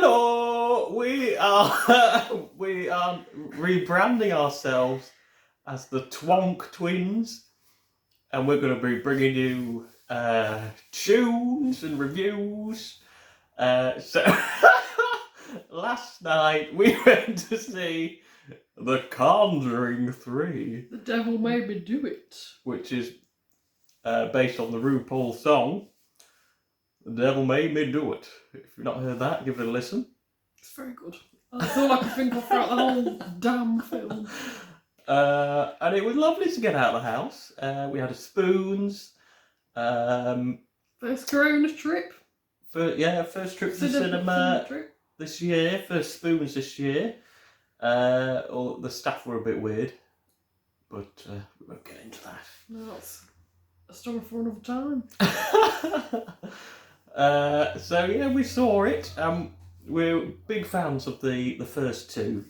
Hello, we are rebranding ourselves as the Twonk twins, and we're going to be bringing you tunes and reviews. So last night we went to see The Conjuring 3. The Devil Made Me Do It. Which is based on the RuPaul song, The Devil Made Me Do It. If you've not heard that, give it a listen. It's very good. That's all I can think of throughout the whole damn film. And it was lovely to get out of the house. We had a spoons. First Corona trip. First trip to the cinema this year. First spoons this year. The staff were a bit weird, but we won't get into that. No, that's a story for another time. So yeah, we saw it. We're big fans of the first two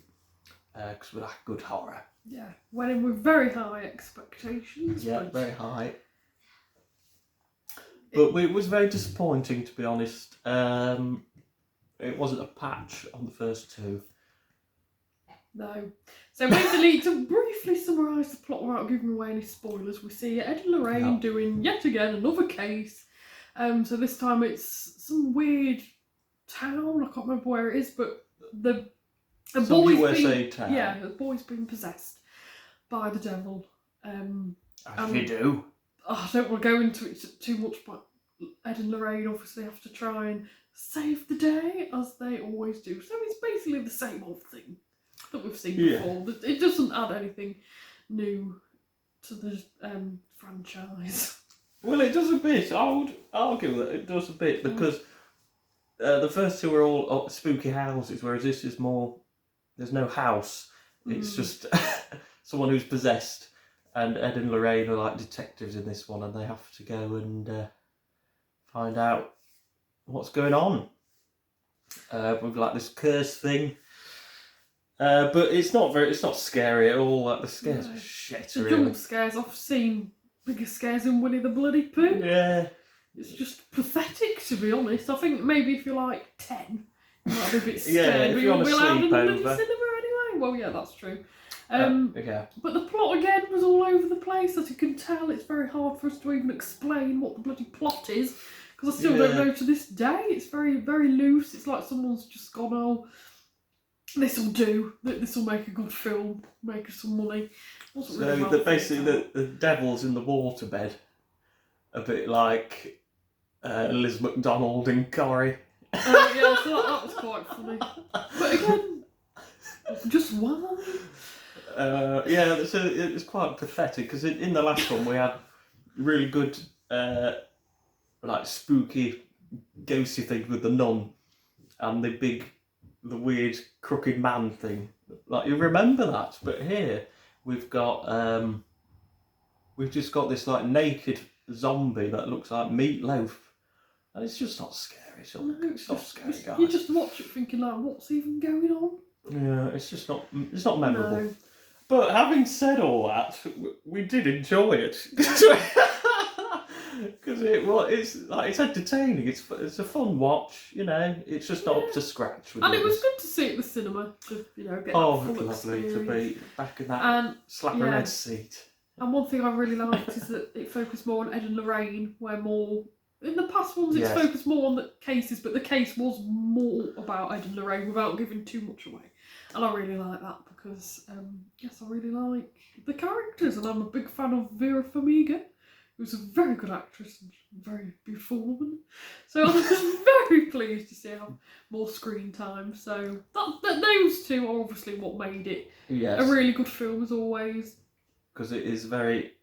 because we like good horror. Yeah, went in with very high expectations. Yeah, very high. But it was very disappointing, to be honest. It wasn't a patch on the first two. No. So basically, to briefly summarise the plot without giving away any spoilers, we see Ed and Lorraine doing yet again another case. So this time it's some weird town. I can't remember where it is, but the boy's been possessed by the devil. As you do. I don't want to go into it too much, but Ed and Lorraine obviously have to try and save the day, as they always do. So it's basically the same old thing that we've seen before. It doesn't add anything new to the franchise. Well, it does a bit. I would argue that it does a bit because the first two are all spooky houses, whereas this is more. There's no house. It's just someone who's possessed. And Ed and Lorraine are like detectives in this one, and they have to go and find out what's going on with like this curse thing. But it's not scary at all. Like the scares are shit. The really. jump scares, I've seen bigger scares than Winnie the Bloody Pooh. Yeah. It's just pathetic, to be honest. I think maybe if you're like 10, you might be a bit scared, but you'll be allowed in the bloody cinema anyway. Well, yeah, that's true. But the plot again was all over the place. As you can tell, it's very hard for us to even explain what the bloody plot is, because I still don't know to this day. It's very, very loose. It's like someone's just gone, oh, this will do. This will make a good film, make us some money. Basically the devil's in the waterbed, a bit like Liz McDonald in Corrie. Yeah, so that was quite funny. But again, just why? So it's quite pathetic because in the last one we had really good like spooky ghosty thing with the nun and the weird crooked man thing. Like, you remember that, but here we've just got this like naked zombie that looks like Meatloaf, and it's just not scary. It's not scary, guys. You just watch it thinking like, what's even going on? Yeah, it's not memorable. No. But having said all that, we did enjoy it because it's entertaining. It's a fun watch, you know. It's just not up to scratch. And it was good to see it at the cinema to get that full lovely experience. To be back in that slapper head seat. And one thing I really liked is that it focused more on Ed and Lorraine, where more in the past ones it's focused more on the cases, but the case was more about Ed and Lorraine without giving too much away. And I really like that because, I really like the characters, and I'm a big fan of Vera Farmiga, who's a very good actress and very beautiful woman. So I was very pleased to see her have more screen time. So those two are obviously what made it a really good film, as always. Because it is very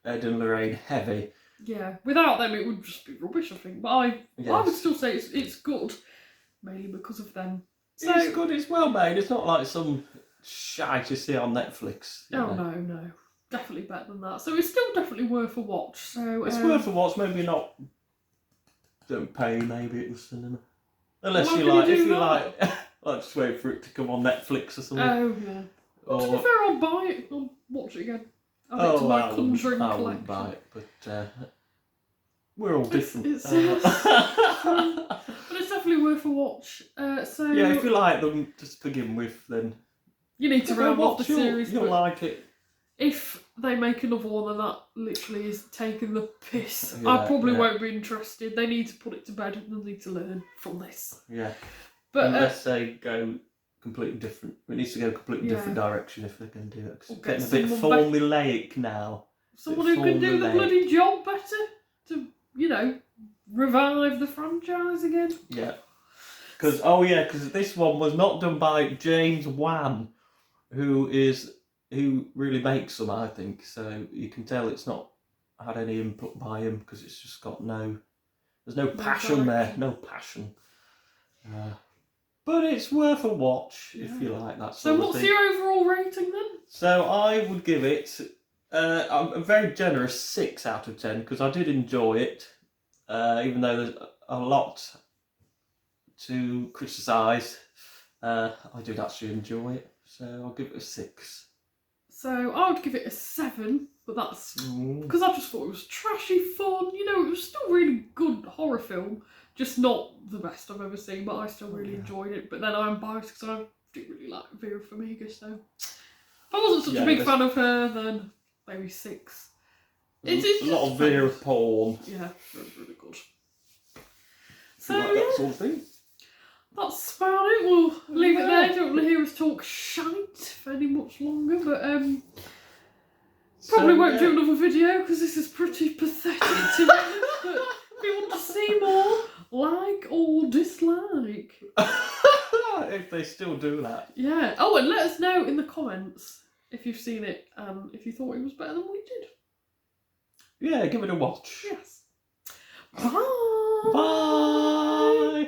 Ed and Lorraine heavy. Yeah, without them it would just be rubbish, I think. But I would still say it's good, mainly because of them. So, it's good, it's well made. It's not like some shite you see on Netflix. No. Definitely better than that. So it's still definitely worth a watch. So it's worth a watch, maybe not. Don't pay maybe at the cinema. Unless if you like just wait for it to come on Netflix or something. Oh yeah. Well, to be fair, I'll buy it. I'll watch it again. Add it to my Conjuring collection. I wouldn't buy it, but we're all different. But it's definitely worth a watch. So Yeah, if you like them to begin with, then you need to round off the series. You'll like it. If they make another one, then that literally is taking the piss. Yeah, I probably won't be interested. They need to put it to bed and they need to learn from this. Yeah. But unless they go completely different. It needs to go completely different direction if they're going to do it. 'Cause it's getting a bit formulaic now. Someone who can do the bloody job better to, revive the franchise again. Yeah. Because this one was not done by James Wan, who really makes them, I think. So you can tell it's not had any input by him because it's just got there's no passion there, no passion. But it's worth a watch if you like that sort of thing. So what's your overall rating then? So I would give it a very generous 6 out of 10 because I did enjoy it, even though there's a lot to criticise. I did actually enjoy it, so I'll give it a 6. So I would give it a 7, but that's because I just thought it was trashy fun. It was still a really good horror film, just not the best I've ever seen, but I still really enjoyed it. But then I'm biased because I do really like Vera Farmiga, so if I wasn't such a big fan of her, then maybe 6. It's a lot of Vera porn. Yeah, it's really good. So like that sort of thing. That's about it. We'll leave it there. Don't want to hear us talk shite for any much longer, but probably won't do another video because this is pretty pathetic to be honest. But if you want to see more, like or dislike. If they still do that. Yeah. Oh, and let us know in the comments if you've seen it and if you thought it was better than we did. Yeah, give it a watch. Yes. Bye. Bye.